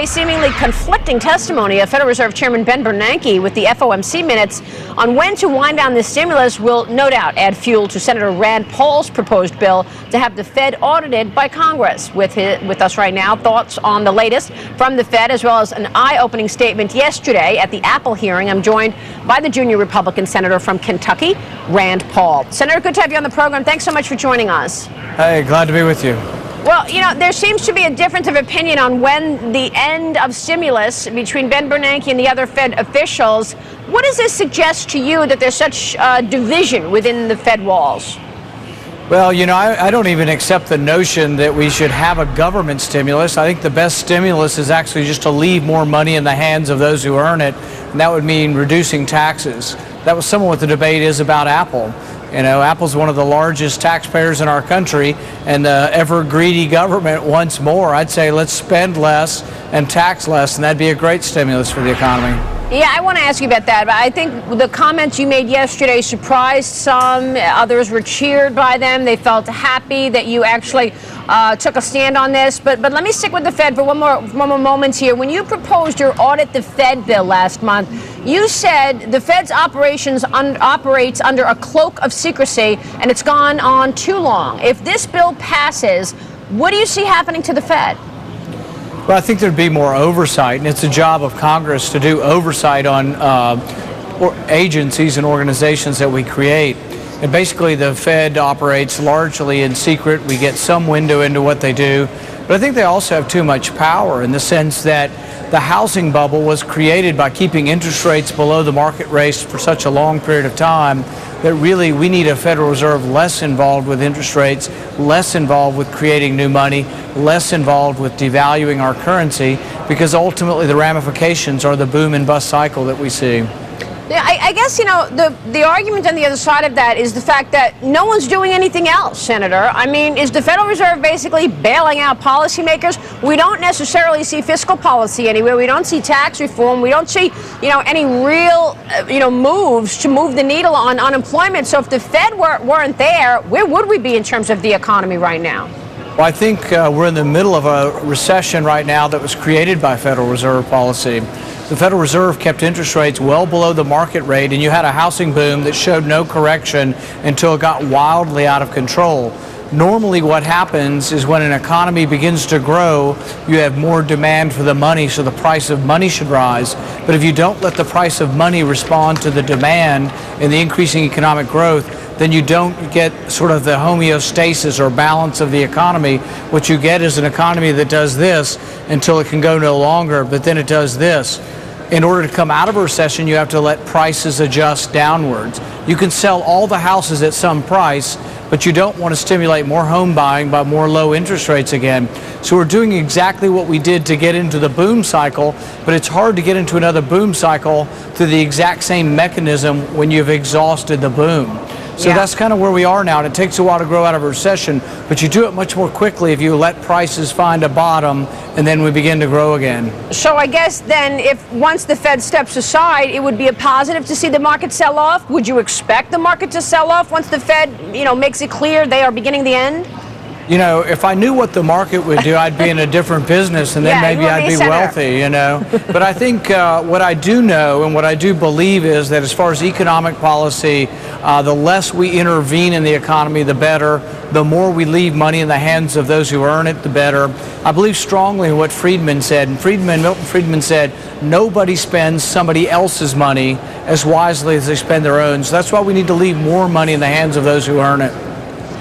Today, seemingly conflicting testimony of Federal Reserve Chairman Ben Bernanke with the FOMC minutes on when to wind down the stimulus will no doubt add fuel to Senator Rand Paul's proposed bill to have the Fed audited by Congress. With us right now, thoughts on the latest from the Fed, as well as an eye-opening statement yesterday at the Apple hearing. I'm joined by the junior Republican senator from Kentucky, Rand Paul. Senator, good to have you on the program. Thanks so much for joining us. Hey, glad to be with you. Well, you know, there seems to be a difference of opinion on when the end of stimulus between Ben Bernanke and the other Fed officials. What does this suggest to you that there's such division within the Fed walls? Well, you know, I don't even accept the notion that we should have a government stimulus. I think the best stimulus is actually just to leave more money in the hands of those who earn it, and that would mean reducing taxes. That was somewhat what the debate is about Apple. You know, Apple's one of the largest taxpayers in our country, and the ever-greedy government wants more. I'd say let's spend less and tax less, and that'd be a great stimulus for the economy. Yeah, I want to ask you about that, but I think the comments you made yesterday surprised some. Others were cheered by them. They felt happy that you actually took a stand on this. But let me stick with the Fed for one more moment here. When you proposed your Audit the Fed bill last month, you said the Fed's operates under a cloak of secrecy, and it's gone on too long. If this bill passes, what do you see happening to the Fed? Well, I think there'd be more oversight, and it's a job of Congress to do oversight on agencies and organizations that we create. And basically, the Fed operates largely in secret. We get some window into what they do. But I think they also have too much power in the sense that the housing bubble was created by keeping interest rates below the market rates for such a long period of time that really we need a Federal Reserve less involved with interest rates, less involved with creating new money, less involved with devaluing our currency, because ultimately the ramifications are the boom and bust cycle that we see. Yeah, I guess, you know, the argument on the other side of that is the fact that no one's doing anything else, Senator. I mean, is the Federal Reserve basically bailing out policymakers? We don't necessarily see fiscal policy anywhere. We don't see tax reform. We don't see, you know, any real, moves to move the needle on unemployment. So if the Fed weren't there, where would we be in terms of the economy right now? Well, I think we're in the middle of a recession right now that was created by Federal Reserve policy. The Federal Reserve kept interest rates well below the market rate, and you had a housing boom that showed no correction until it got wildly out of control. Normally what happens is when an economy begins to grow, you have more demand for the money, so the price of money should rise. But if you don't let the price of money respond to the demand and the increasing economic growth, then you don't get sort of the homeostasis or balance of the economy. What you get is an economy that does this until it can go no longer, but then it does this. In order to come out of a recession, you have to let prices adjust downwards. You can sell all the houses at some price, but you don't want to stimulate more home buying by more low interest rates again. So we're doing exactly what we did to get into the boom cycle, but it's hard to get into another boom cycle through the exact same mechanism when you've exhausted the boom. So that's kind of where we are now, and it takes a while to grow out of a recession, but you do it much more quickly if you let prices find a bottom, and then we begin to grow again. So I guess then if once the Fed steps aside, it would be a positive to see the market sell off? Would you expect the market to sell off once the Fed, makes it clear they are beginning the end? You know, if I knew what the market would do, I'd be in a different business, and then maybe I'd be wealthy, But I think what I do know and what I do believe is that as far as economic policy, the less we intervene in the economy, the better. The more we leave money in the hands of those who earn it, the better. I believe strongly in what Friedman said. And Milton Friedman said, nobody spends somebody else's money as wisely as they spend their own. So that's why we need to leave more money in the hands of those who earn it.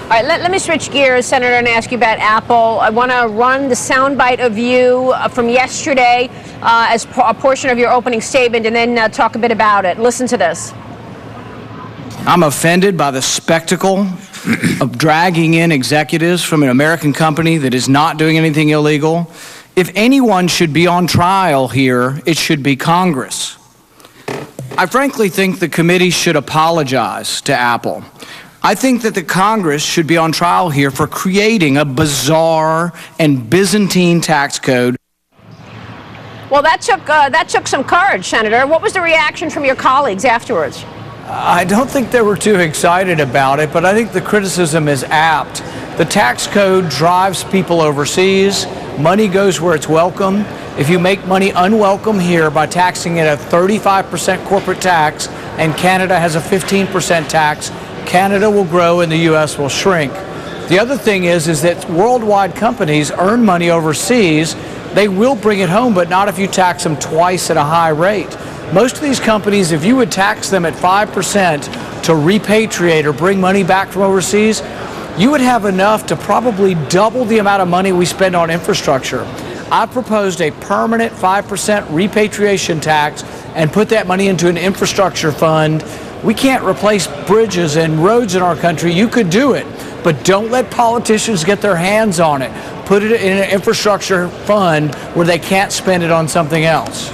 All right, let me switch gears, Senator, and ask you about Apple. I want to run the soundbite of you from yesterday as a portion of your opening statement, and then talk a bit about it. Listen to this. I'm offended by the spectacle of dragging in executives from an American company that is not doing anything illegal. If anyone should be on trial here, it should be Congress. I frankly think the committee should apologize to Apple. I think that the Congress should be on trial here for creating a bizarre and Byzantine tax code. Well, that took some courage, Senator. What was the reaction from your colleagues afterwards? I don't think they were too excited about it, but I think the criticism is apt. The tax code drives people overseas. Money goes where it's welcome. If you make money unwelcome here by taxing it at 35% corporate tax, and Canada has a 15% tax, Canada will grow and the U.S. will shrink. The other thing is that worldwide companies earn money overseas. They will bring it home, but not if you tax them twice at a high rate. Most of these companies, if you would tax them at 5% to repatriate or bring money back from overseas, you would have enough to probably double the amount of money we spend on infrastructure. I proposed a permanent 5% repatriation tax and put that money into an infrastructure fund. We can't replace bridges and roads in our country. You could do it, but don't let politicians get their hands on it. Put it in an infrastructure fund where they can't spend it on something else.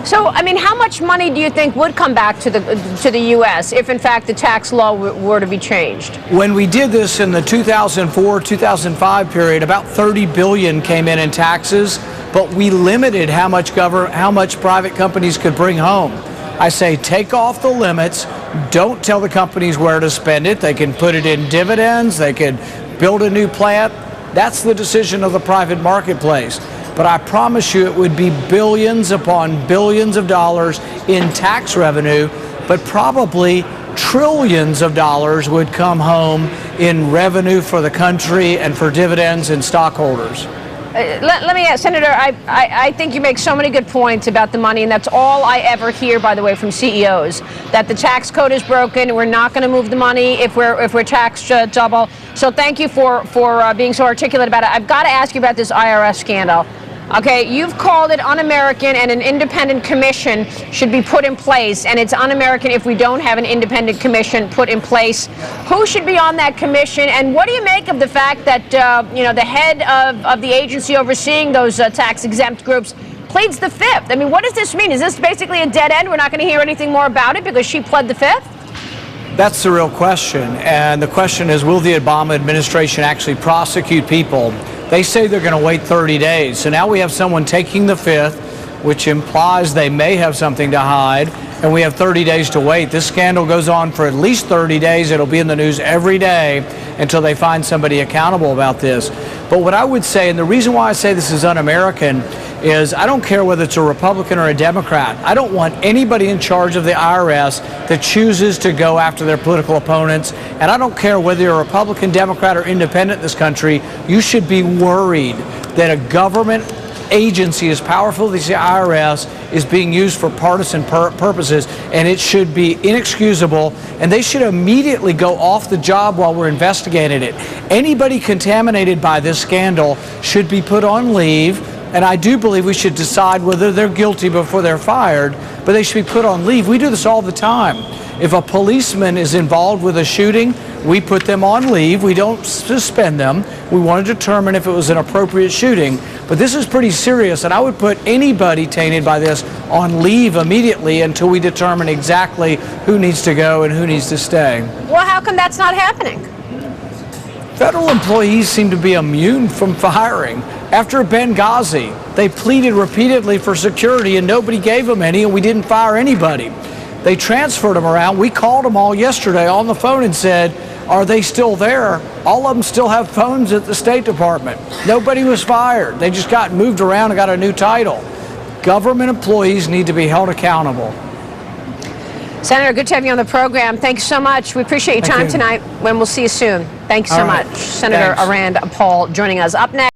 So, I mean, how much money do you think would come back to the U.S. if, in fact, the tax law were to be changed? When we did this in the 2004-2005 period, about $30 billion came in taxes, but we limited how much private companies could bring home. I say take off the limits. Don't tell the companies where to spend it. They can put it in dividends. They could build a new plant. That's the decision of the private marketplace. But I promise you it would be billions upon billions of dollars in tax revenue, but probably trillions of dollars would come home in revenue for the country and for dividends and stockholders. Let me ask, Senator, I think you make so many good points about the money, and that's all I ever hear, by the way, from CEOs, that the tax code is broken and we're not going to move the money if we're taxed double. So thank you for being so articulate about it. I've got to ask you about this IRS scandal. Okay, you've called it un-American, and an independent commission should be put in place, and it's un-American if we don't have an independent commission put in place. Who should be on that commission, and what do you make of the fact that the head of the agency overseeing those tax-exempt groups pleads the fifth? I mean, what does this mean? Is this basically a dead end? We're not going to hear anything more about it because she pled the fifth? That's the real question, and the question is, will the Obama administration actually prosecute people? They say they're going to wait 30 days. So now we have someone taking the fifth, which implies they may have something to hide, and we have 30 days to wait. This scandal goes on for at least 30 days. It'll be in the news every day until they find somebody accountable about this. But what I would say, and the reason why I say this is un-American, is I don't care whether it's a Republican or a Democrat. I don't want anybody in charge of the IRS that chooses to go after their political opponents. And I don't care whether you're a Republican, Democrat, or independent in this country. You should be worried that a government agency as powerful as the IRS is being used for partisan purposes, and it should be inexcusable, and they should immediately go off the job while we're investigating it. Anybody contaminated by this scandal should be put on leave, and I do believe we should decide whether they're guilty before they're fired, but they should be put on leave. We do this all the time. If a policeman is involved with a shooting, we put them on leave. We don't suspend them. We want to determine if it was an appropriate shooting. But this is pretty serious, and I would put anybody tainted by this on leave immediately until we determine exactly who needs to go and who needs to stay. Well, how come that's not happening? Federal employees seem to be immune from firing. After Benghazi, they pleaded repeatedly for security, and nobody gave them any, and we didn't fire anybody. They transferred them around. We called them all yesterday on the phone and said, are they still there? All of them still have phones at the State Department. Nobody was fired. They just got moved around and got a new title. Government employees need to be held accountable. Senator, good to have you on the program. Thanks so much. We appreciate your time tonight, and we'll see you soon. Thanks so much. Senator Rand Paul joining us. Up next.